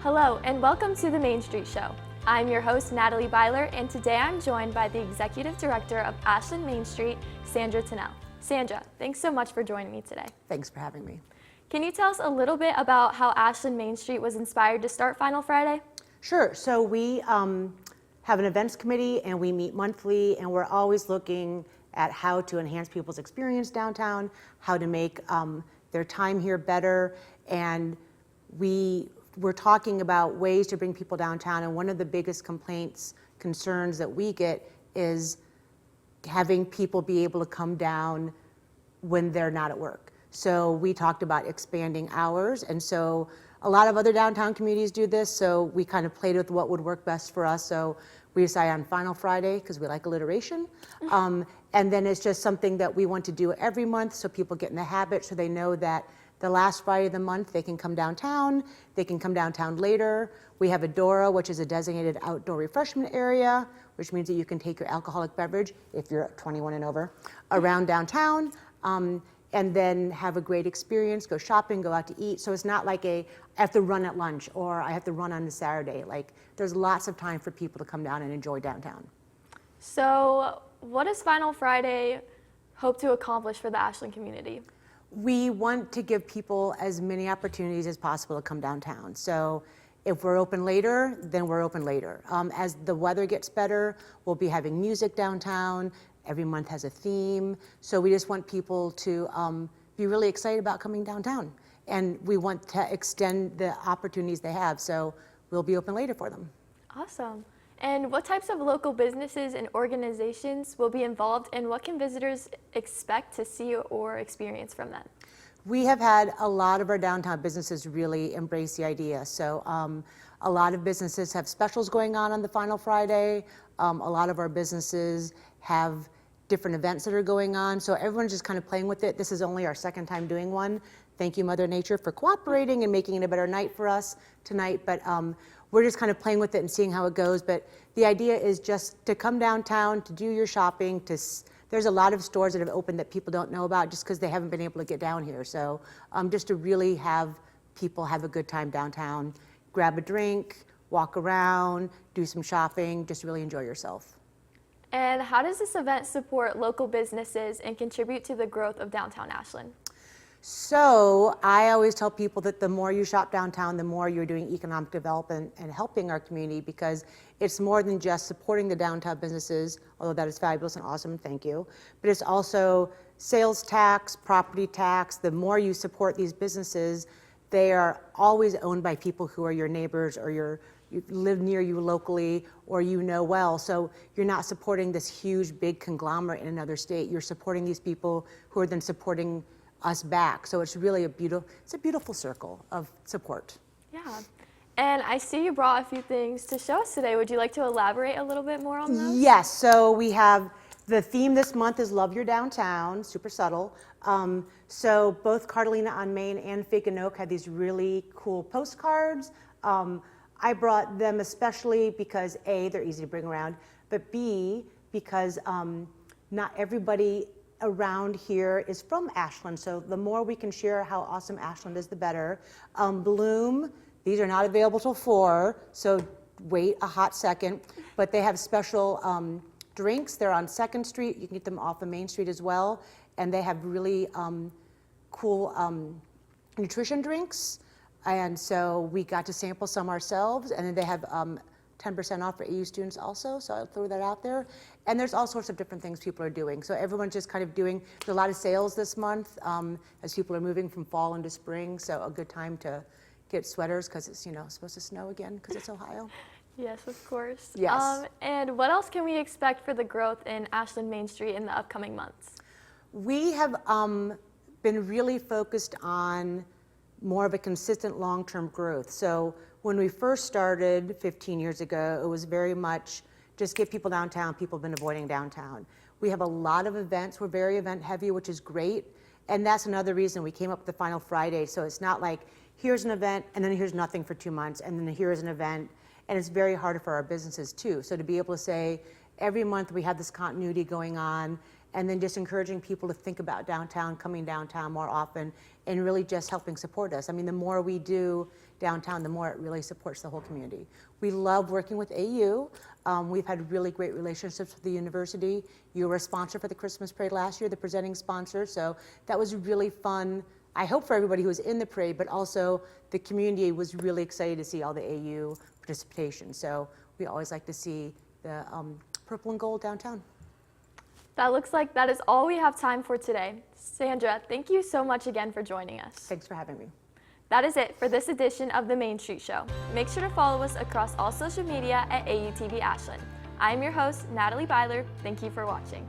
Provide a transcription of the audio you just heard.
Hello, and welcome to the Mainstreet Show. I'm your host, Natalie Byler, and today I'm joined by the Executive Director of Ashland Mainstreet, Sandra Tunnell. Sandra, thanks so much for joining me today. Thanks for having me. Can you tell us a little bit about how Ashland Mainstreet was inspired to start Final Friday? Sure. So we have an events committee and we meet monthly, and we're always looking at how to enhance people's experience downtown, how to make their time here better, and we're talking about ways to bring people downtown. And one of the biggest concerns that we get is having people be able to come down when they're not at work. So we talked about expanding hours, and so a lot of other downtown communities do this, so we kind of played with what would work best for us. So we decided on Final Friday because we like alliteration. And then it's just something that we want to do every month so people get in the habit, so they know that the last Friday of the month they can come downtown, they can come downtown later. We have a Dora, which is a designated outdoor refreshment area, which means that you can take your alcoholic beverage, if you're 21 and over, around downtown. And then have a great experience, go shopping, go out to eat. So it's not like I have to run at lunch or I have to run on a Saturday. Like, there's lots of time for people to come down and enjoy downtown. So what does Final Friday hope to accomplish for the Ashland community? We want to give people as many opportunities as possible to come downtown. So if we're open later, then we're open later. As the weather gets better, we'll be having music downtown. Every month has a theme. So we just want people to be really excited about coming downtown. And we want to extend the opportunities they have. So we'll be open later for them. Awesome. And what types of local businesses and organizations will be involved, and what can visitors expect to see or experience from them? We have had a lot of our downtown businesses really embrace the idea. So a lot of businesses have specials going on the Final Friday. A lot of our businesses have different events that are going on. So everyone's just kind of playing with it. This is only our second time doing one. Thank you, Mother Nature, for cooperating and making it a better night for us tonight. But we're just kind of playing with it and seeing how it goes. But the idea is just to come downtown, to do your shopping. There's a lot of stores that have opened that people don't know about just because they haven't been able to get down here. So just to really have people have a good time downtown, grab a drink, walk around, do some shopping, just really enjoy yourself. And how does this event support local businesses and contribute to the growth of downtown Ashland? So I always tell people that the more you shop downtown, the more you're doing economic development and helping our community, because it's more than just supporting the downtown businesses, although that is fabulous and awesome, thank you. But it's also sales tax, property tax. The more you support these businesses, they are always owned by people who are your neighbors or you live near you locally or you know well. So you're not supporting this huge, big conglomerate in another state. You're supporting these people who are then supporting us back. So it's really a beautiful circle of support. Yeah. And I see you brought a few things to show us today. Would you like to elaborate a little bit more on those? Yes. So we have the theme this month is Love Your Downtown, super subtle. So both Carolina on Main and Fig and Oak had these really cool postcards. I brought them especially because A, they're easy to bring around, but B, because not everybody around here is from Ashland. So the more we can share how awesome Ashland is, the better. Bloom, these are not available till 4, so wait a hot second, but they have special drinks. They're on 2nd Street. You can get them off of Main Street as well. And they have really cool nutrition drinks. And so we got to sample some ourselves, and then they have 10% off for AU students also, so I'll throw that out there. And there's all sorts of different things people are doing. So everyone's just kind of there's a lot of sales this month as people are moving from fall into spring, so a good time to get sweaters because it's supposed to snow again because it's Ohio. Yes, of course. Yes. And what else can we expect for the growth in Ashland Mainstreet in the upcoming months? We have been really focused on more of a consistent long-term growth. So when we first started 15 years ago, it was very much just get people downtown. People have been avoiding downtown. We have a lot of events. We're very event heavy, which is great. And that's another reason we came up with the Final Friday. So it's not like here's an event and then here's nothing for 2 months and then here's an event. And it's very hard for our businesses too. So to be able to say every month we have this continuity going on and then just encouraging people to think about downtown, coming downtown more often, and really just helping support us. I mean, the more we do downtown, the more it really supports the whole community. We love working with AU. We've had really great relationships with the university. You were a sponsor for the Christmas parade last year, the presenting sponsor, so that was really fun. I hope for everybody who was in the parade, but also the community was really excited to see all the AU participation. So we always like to see the purple and gold downtown. That looks like that is all we have time for today. Sandra, thank you so much again for joining us. Thanks for having me. That is it for this edition of the Main Street Show. Make sure to follow us across all social media at AUTV Ashland. I'm your host, Natalie Byler. Thank you for watching.